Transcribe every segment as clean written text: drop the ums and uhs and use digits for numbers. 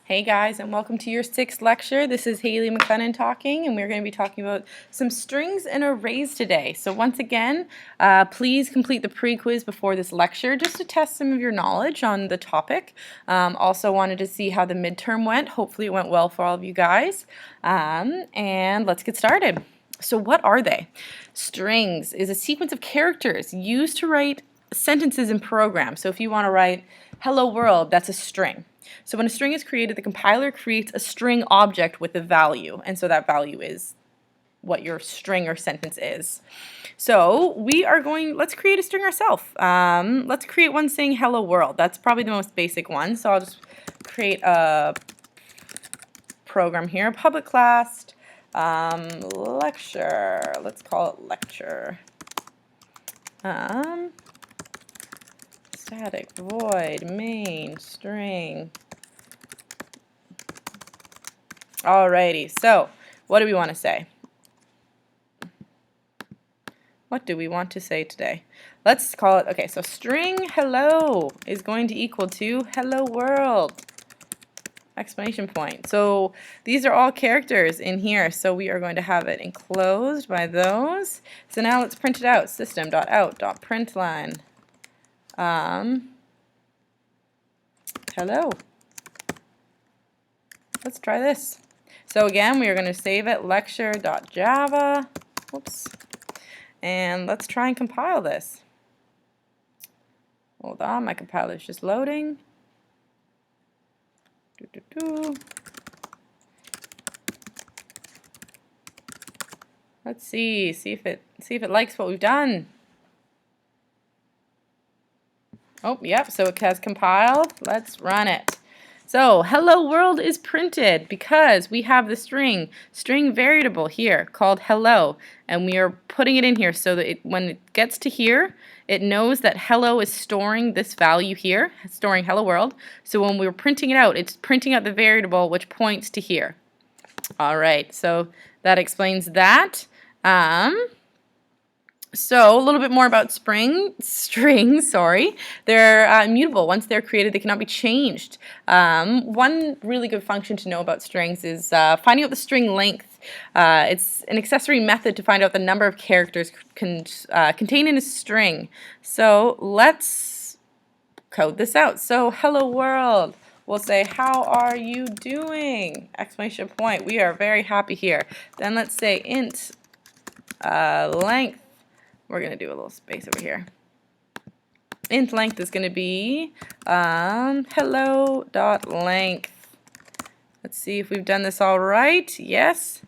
Hey guys, and welcome to your 6th lecture. This is Haley McLennan talking, and we're going to be talking about some strings and arrays today. So once again, please complete the pre-quiz before this lecture just to test some of your knowledge on the topic. Also wanted to see how the midterm went. Hopefully it went well for all of you guys. And let's get started. So what are they? Strings is a sequence of characters used to write sentences in programs. So if you want to write hello world, that's a string. So when a string is created, the compiler creates a string object with a value, and so that value is what your string or sentence is. So let's create a string ourselves. Let's create one saying hello world. That's probably the most basic one. So I'll just create a program here, public class, lecture. Let's call it lecture. Static void main string. Alrighty, so what do we want to say? What do we want to say today? Let's call it, okay, so string hello is going to equal to hello world, exclamation point. So these are all characters in here, so we are going to have it enclosed by those. So now let's print it out, system.out.println. Hello. Let's try this. So again, we are going to save it, lecture.java. Whoops. And let's try and compile this. Hold on, my compiler is just loading. Let's see if it likes what we've done. Oh, yep, so it has compiled. Let's run it. So hello world is printed because we have the string variable here called hello, and we are putting it in here so that when it gets to here, it knows that hello is storing this value here, storing hello world. So when we're printing it out, it's printing out the variable which points to here. All right, so that explains that. So a little bit more about strings. They're immutable. Once they're created, they cannot be changed. One really good function to know about strings is finding out the string length. It's an accessory method to find out the number of characters contained in a string. So let's code this out. So hello world. We'll say, how are you doing? Exclamation point. We are very happy here. Then let's say int length. We're going to do a little space over here. Int length is going to be hello.length. Let's see if we've done this all right. Yes.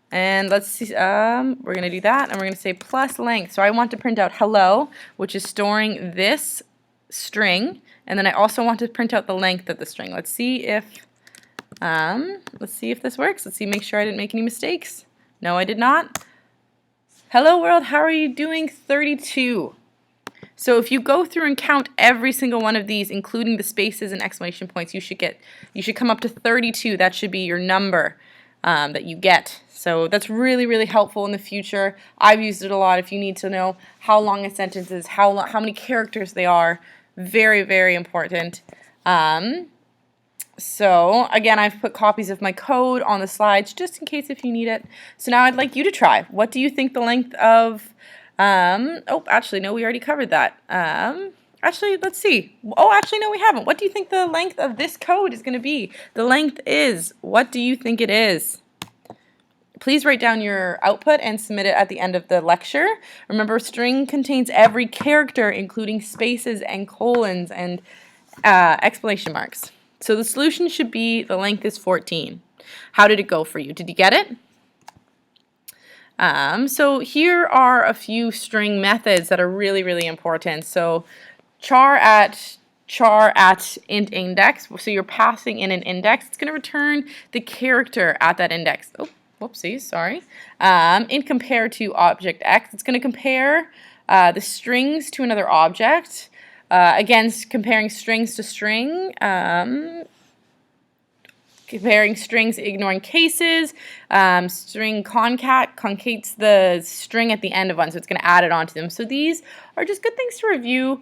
And let's see, we're going to do that, and we're going to say plus length. So I want to print out hello, which is storing this string, and then I also want to print out the length of the string. Let's see if this works. Let's see, make sure I didn't make any mistakes. No, I did not. Hello world, how are you doing? 32. So if you go through and count every single one of these, including the spaces and exclamation points, you should come up to 32. That should be your number that you get. So that's really, really helpful in the future. I've used it a lot. If you need to know how long a sentence is, how many characters they are, very, very important. So again, I've put copies of my code on the slides just in case if you need it. So now I'd like you to try. What do you think the length of, oh, actually, no, we already covered that. Actually, let's see. Oh, actually, no, we haven't. What do you think the length of this code is going to be? The length is, what do you think it is? Please write down your output and submit it at the end of the lecture. Remember, string contains every character, including spaces and colons and exclamation marks. So the solution should be the length is 14. How did it go for you? Did you get it? So here are a few string methods that are really, really important. So char at int index. So you're passing in an index. It's going to return the character at that index. Oh, whoopsies, sorry. Int compare to object x. It's going to compare the strings to another object. Again, comparing strings to string, comparing strings, ignoring cases, string concates the string at the end of one, so it's going to add it onto them. So these are just good things to review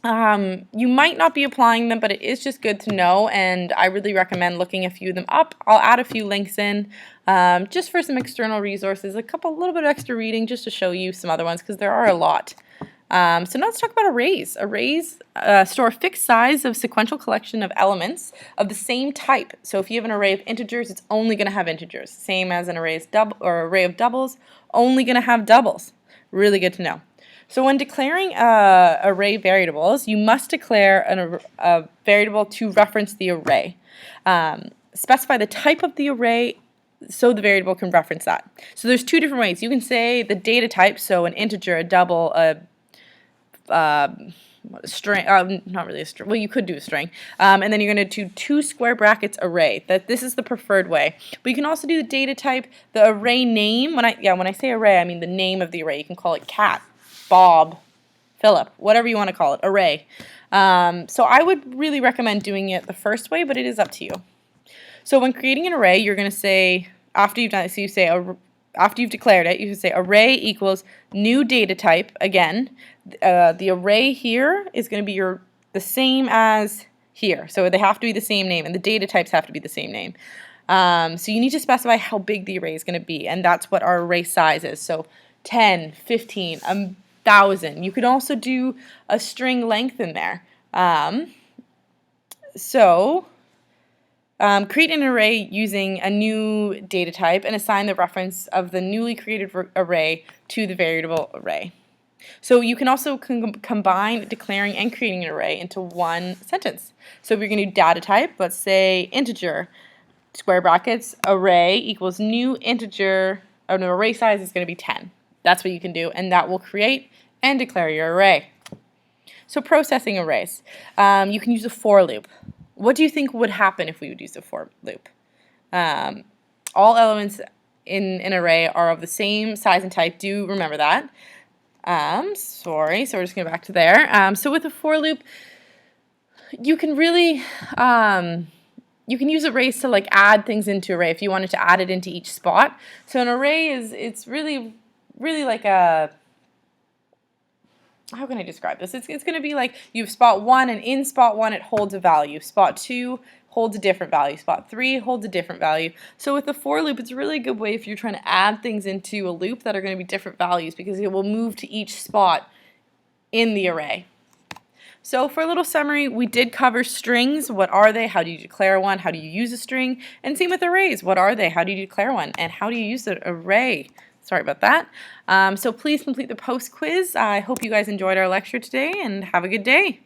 You might not be applying them, but it is just good to know, and I really recommend looking a few of them up. I'll add a few links in just for some external resources, a little bit of extra reading just to show you some other ones because there are a lot. So now let's talk about arrays. Arrays store a fixed size of sequential collection of elements of the same type. So if you have an array of integers, it's only going to have integers. Same as an array of doubles, only going to have doubles. Really good to know. So when declaring array variables, you must declare a variable to reference the array. Specify the type of the array so the variable can reference that. So there's two different ways. You can say the data type, so an integer, a double, a string, not really a string, well, you could do a string, and then you're going to do 2 square brackets array. This is the preferred way. But you can also do the data type, the array name. When I say array, I mean the name of the array. You can call it cat, Bob, Philip, whatever you want to call it, array. So I would really recommend doing it the first way, but it is up to you. So when creating an array, you're going to say, after you've done it, so you say, after you've declared it, you can say array equals new data type. Again, the array here is going to be the same as here. So they have to be the same name, and the data types have to be the same name. So you need to specify how big the array is going to be, and that's what our array size is. So 10, 15, 1,000. You could also do a string length in there. Create an array using a new data type and assign the reference of the newly created array to the variable array. So you can also combine declaring and creating an array into one sentence. So if you're going to do data type, let's say integer, square brackets, array equals new integer, or no, array size is going to be 10. That's what you can do, and that will create and declare your array. So processing arrays. You can use a for loop. What do you think would happen if we would use a for loop? All elements in an array are of the same size and type. Do remember that. Sorry, so we're just going back to there. So with a for loop, you can really you can use arrays to like add things into an array if you wanted to add it into each spot. So an array it's really like a, how can I describe this? It's going to be like you have spot 1, and in spot 1 it holds a value. Spot 2 holds a different value. Spot 3 holds a different value. So with the for loop, it's a really good way if you're trying to add things into a loop that are going to be different values, because it will move to each spot in the array. So for a little summary, we did cover strings. What are they? How do you declare one? How do you use a string? And same with arrays. What are they? How do you declare one? And how do you use an array? Sorry about that. So please complete the post quiz. I hope you guys enjoyed our lecture today, and have a good day.